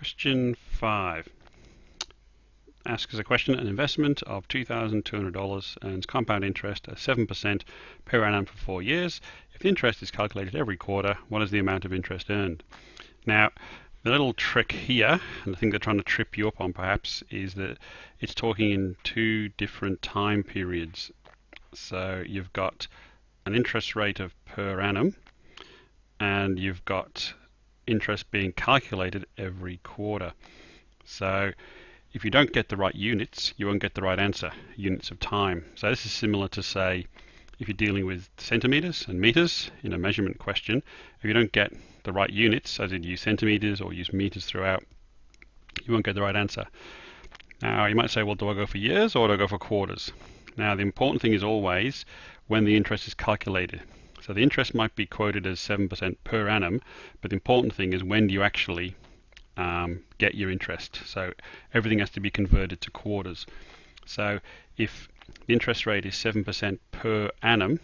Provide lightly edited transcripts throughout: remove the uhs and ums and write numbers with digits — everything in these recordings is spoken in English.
Question 5 asks us a question: an investment of $2,200 earns compound interest at 7% per annum for 4 years. If the interest is calculated every quarter, what is the amount of interest earned? Now, the little trick here, and the thing they're trying to trip you up on perhaps, is that it's talking in two different time periods. So you've got an interest rate of per annum, and you've got interest being calculated every quarter. So if you don't get the right units, you won't get the right answer, units of time. So this is similar to, say, if you're dealing with centimeters and meters in a measurement question, if you don't get the right units, as in use centimeters or use meters throughout, you won't get the right answer. Now you might say, well, do I go for years or do I go for quarters? Now the important thing is always when the interest is calculated. So the interest might be quoted as 7% per annum, but the important thing is when do you actually get your interest. So everything has to be converted to quarters. So if the interest rate is 7% per annum,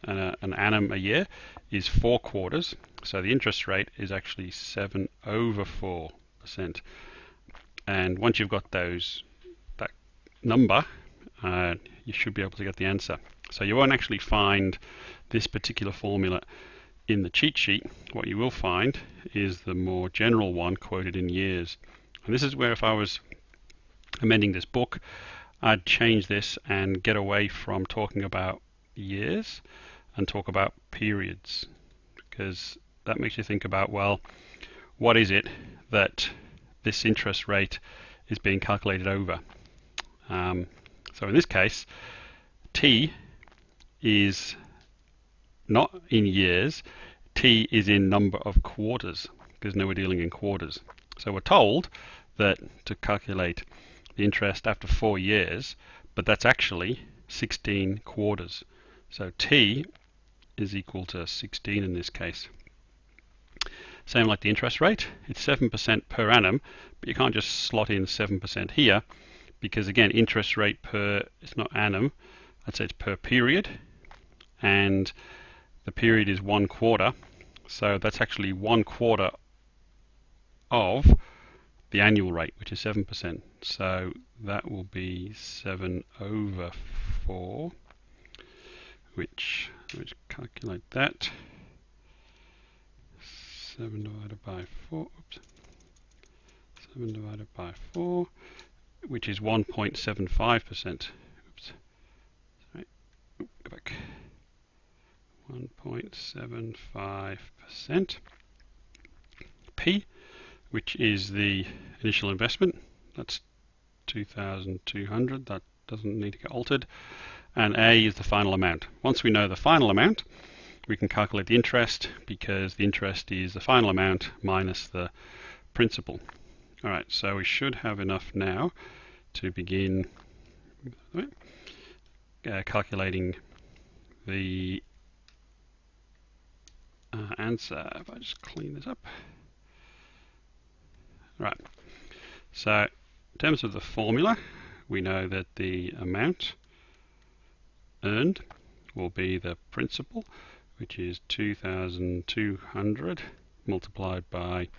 an annum a year is 4 quarters, so the interest rate is actually 7/4%. And once you've got that number, you should be able to get the answer. So you won't actually find this particular formula in the cheat sheet. What you will find is the more general one quoted in years. And this is where, if I was amending this book, I'd change this and get away from talking about years and talk about periods, because that makes you think about, well, what is it that this interest rate is being calculated over? So in this case, T is not in years, T is in number of quarters, because now we're dealing in quarters. So we're told that to calculate the interest after 4 years, but that's actually 16 quarters. So T is equal to 16 in this case. Same like the interest rate, it's 7% per annum, but you can't just slot in 7% here, because again, interest rate per, it's not annum, I'd say it's per period, and the period is 1 quarter, so that's actually 1 quarter of the annual rate, which is 7%. So that will be 7/4, which, let's calculate that. 7 divided by 4, oops, 7 divided by 4, which is 1.75%. Oops, sorry, go back. 1.75%. P, which is the initial investment, that's 2,200, that doesn't need to get altered, and A is the final amount. Once we know the final amount, we can calculate the interest, because the interest is the final amount minus the principal. Alright, so we should have enough now to begin calculating the answer. If I just clean this up. Right, so in terms of the formula, we know that the amount earned will be the principal, which is 2,200 multiplied by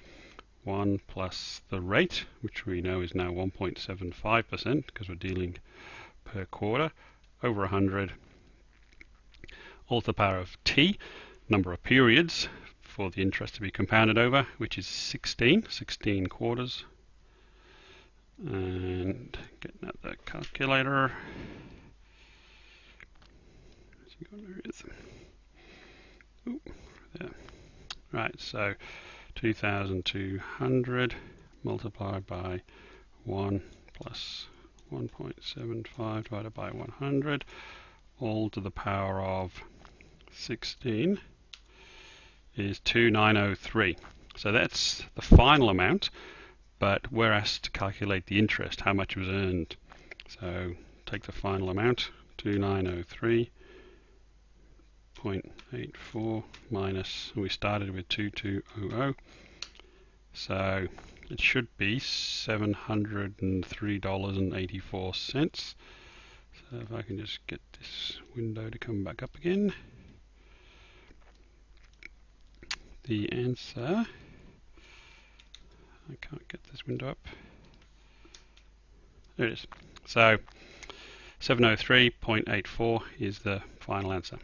1 plus the rate, which we know is now 1.75%, because we're dealing per quarter, over 100, all to the power of T, number of periods for the interest to be compounded over, which is 16 quarters. And getting out the calculator. There it is. Ooh, there. Right, so 2,200 multiplied by 1 plus 1.75 divided by 100, all to the power of 16 is 2,903. So that's the final amount, but we're asked to calculate the interest, how much was earned. So take the final amount, 2,903.84 minus, we started with 2,200, so it should be $703.84. So if I can just get this window to come back up again. The answer I can't get this window up. There it is. So 703.84 is the final answer.